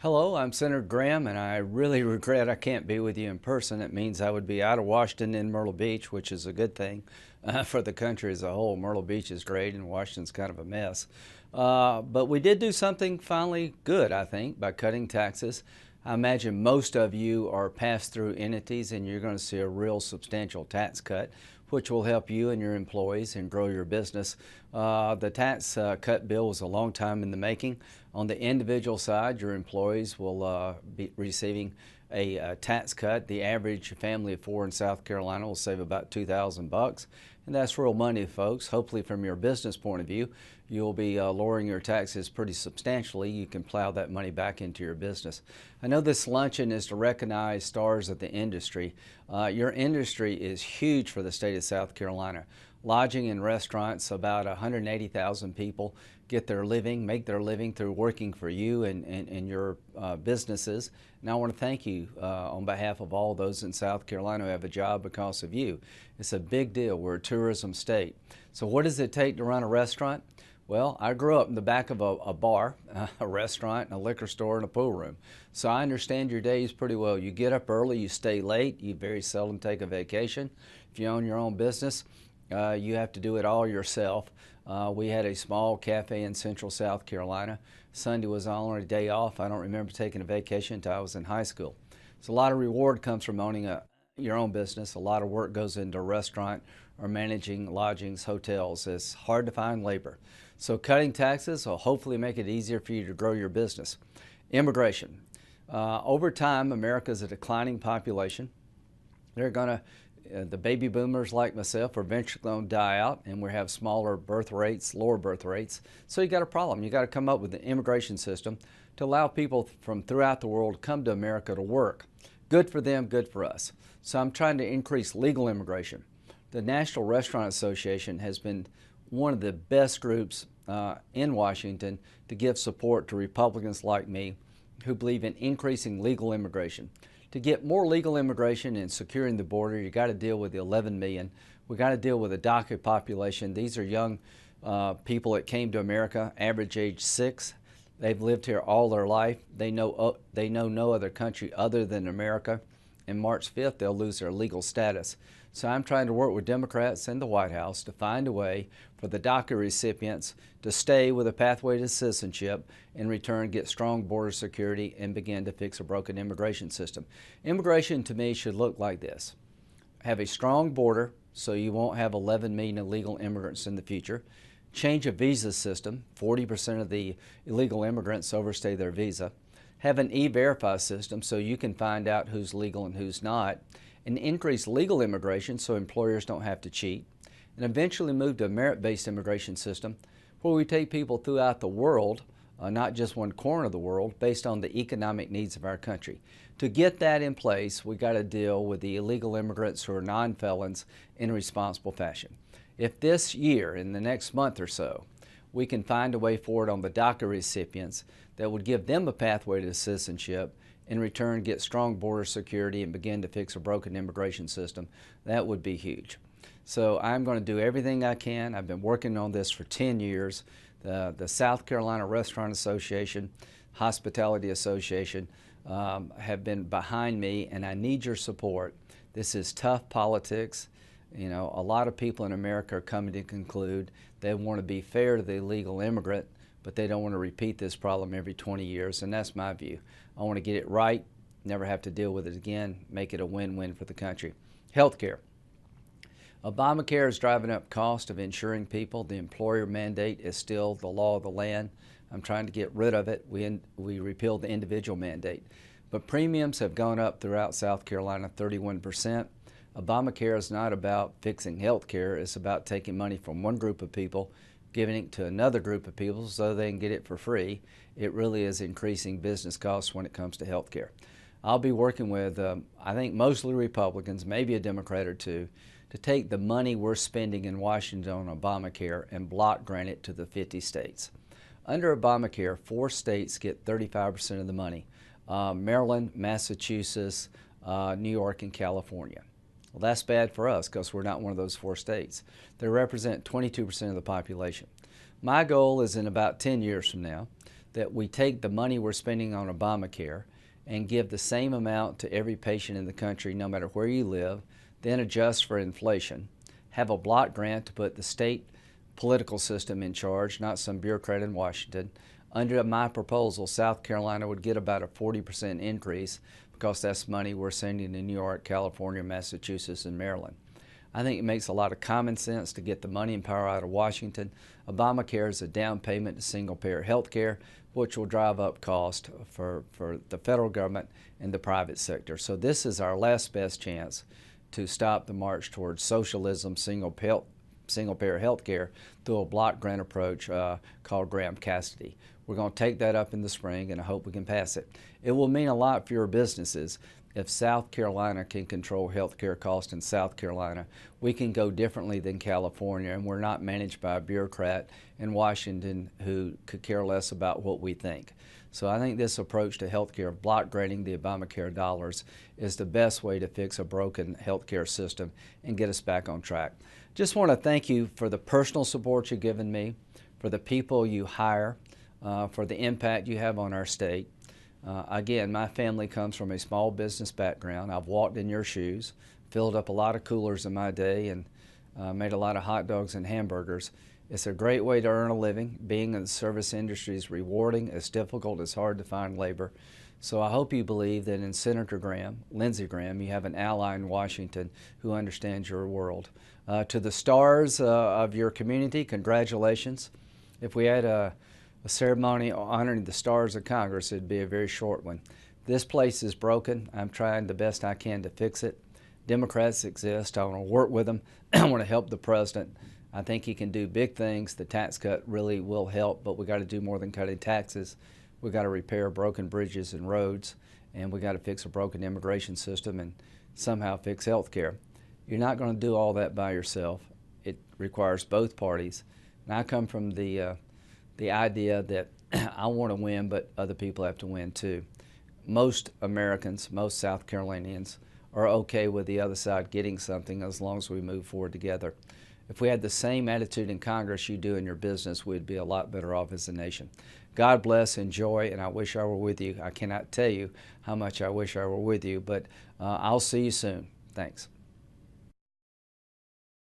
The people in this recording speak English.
Hello, I'm Senator Graham, and I really regret I can't be with you in person. It means I would be out of Washington in Myrtle Beach, which is a good thing for the country as a whole. Myrtle Beach is great, and Washington's kind of a mess. But we did do something finally good, I think, by cutting taxes. I imagine most of you are pass-through entities, and you're going to see a real substantial tax cut, which will help you and your employees and grow your business. The tax cut bill was a long time in the making. On the individual side, your employees will be receiving a tax cut. The average family of four in South Carolina will save about $2,000, and that's real money, folks. Hopefully, from your business point of view, you'll be lowering your taxes pretty substantially. You can plow that money back into your business. I know this luncheon is to recognize stars of the industry. Your industry is huge for the state of South Carolina. Lodging and restaurants, about 180,000 people make their living through working for you and your businesses. And I want to thank you on behalf of all those in South Carolina who have a job because of you. It's a big deal. We're a tourism state. So what does it take to run a restaurant? Well, I grew up in the back of a bar, a restaurant, and a liquor store, and a pool room. So I understand your days pretty well. You get up early, you stay late, you very seldom take a vacation. If you own your own business, you have to do it all yourself. We had a small cafe in central South Carolina. Sunday was our only day off. I don't remember taking a vacation until I was in high school. So a lot of reward comes from owning your own business. A lot of work goes into a restaurant or managing lodgings, hotels. It's hard to find labor. So cutting taxes will hopefully make it easier for you to grow your business. Immigration. Over time, America is a declining population. The baby boomers like myself are eventually going to die out, and we have smaller birth rates, lower birth rates. So you got a problem. You got to come up with an immigration system to allow people from throughout the world to come to America to work. Good for them, good for us. So I'm trying to increase legal immigration. The National Restaurant Association has been one of the best groups in Washington to give support to Republicans like me who believe in increasing legal immigration. To get more legal immigration and securing the border, you got to deal with the 11 million. We got to deal with the DACA population. These are young people that came to America, average age 6. They've lived here all their life. They know no other country other than America. And March 5th, they'll lose their legal status. So I'm trying to work with Democrats and the White House to find a way for the DACA recipients to stay with a pathway to citizenship, in return get strong border security, and begin to fix a broken immigration system. Immigration to me should look like this. Have a strong border so you won't have 11 million illegal immigrants in the future. Change a visa system. 40% of the illegal immigrants overstay their visa. Have an e-verify system so you can find out who's legal and who's not. And increase legal immigration so employers don't have to cheat, and eventually move to a merit-based immigration system where we take people throughout the world, not just one corner of the world, based on the economic needs of our country. To get that in place, we got to deal with the illegal immigrants who are non-felons in a responsible fashion. If this year, in the next month or so, we can find a way forward on the DACA recipients that would give them a pathway to citizenship, in return get strong border security and begin to fix a broken immigration system, that would be huge. So I'm going to do everything I can. I've been working on this for 10 years. The South Carolina Restaurant Association, Hospitality Association have been behind me, and I need your support. This is tough politics. You know, a lot of people in America are coming to conclude they want to be fair to the illegal immigrant, but they don't want to repeat this problem every 20 years, and that's my view. I want to get it right, never have to deal with it again, make it a win-win for the country. Healthcare. Obamacare is driving up cost of insuring people. The employer mandate is still the law of the land. I'm trying to get rid of it. We repealed the individual mandate. But premiums have gone up throughout South Carolina, 31%. Obamacare is not about fixing health care. It's about taking money from one group of people, giving it to another group of people so they can get it for free. It really is increasing business costs when it comes to health care. I'll be working with, I think, mostly Republicans, maybe a Democrat or two, to take the money we're spending in Washington on Obamacare and block grant it to the 50 states. Under Obamacare, 4 states get 35% of the money: Maryland, Massachusetts, New York, and California. Well, that's bad for us because we're not one of those 4 states. They represent 22% of the population. My goal is in about 10 years from now that we take the money we're spending on Obamacare and give the same amount to every patient in the country, no matter where you live, then adjust for inflation, have a block grant to put the state political system in charge, not some bureaucrat in Washington. Under my proposal, South Carolina would get about a 40% increase because that's money we're sending to New York, California, Massachusetts, and Maryland. I think it makes a lot of common sense to get the money and power out of Washington. Obamacare is a down payment to single-payer health care, which will drive up cost for the federal government and the private sector. So this is our last best chance to stop the march towards socialism, single-payer health care through a block grant approach called Graham-Cassidy. We're going to take that up in the spring, and I hope we can pass it. It will mean a lot for your businesses. If South Carolina can control health care costs in South Carolina, we can go differently than California, and we're not managed by a bureaucrat in Washington who could care less about what we think. So I think this approach to health care, block granting the Obamacare dollars, is the best way to fix a broken health care system and get us back on track. Just want to thank you for the personal support you've given me, for the people you hire, for the impact you have on our state. Again, my family comes from a small business background. I've walked in your shoes, filled up a lot of coolers in my day, and made a lot of hot dogs and hamburgers. It's a great way to earn a living. Being in the service industry is rewarding. It's difficult. It's hard to find labor. So I hope you believe that in Senator Graham, Lindsey Graham, you have an ally in Washington who understands your world. To the stars of your community, congratulations. If we had a ceremony honoring the stars of Congress, it'd be a very short one. This place is broken. I'm trying the best I can to fix it. Democrats exist. I want to work with them. I want to help the president. I think he can do big things. The tax cut really will help, but we got to do more than cutting taxes. We got to repair broken bridges and roads, and we got to fix a broken immigration system and somehow fix health care. You're not going to do all that by yourself. It requires both parties. And I come from the idea that I want to win, but other people have to win too. Most Americans, most South Carolinians, are okay with the other side getting something as long as we move forward together. If we had the same attitude in Congress you do in your business, we'd be a lot better off as a nation. God bless, enjoy, and I wish I were with you. I cannot tell you how much I wish I were with you, but I'll see you soon. Thanks.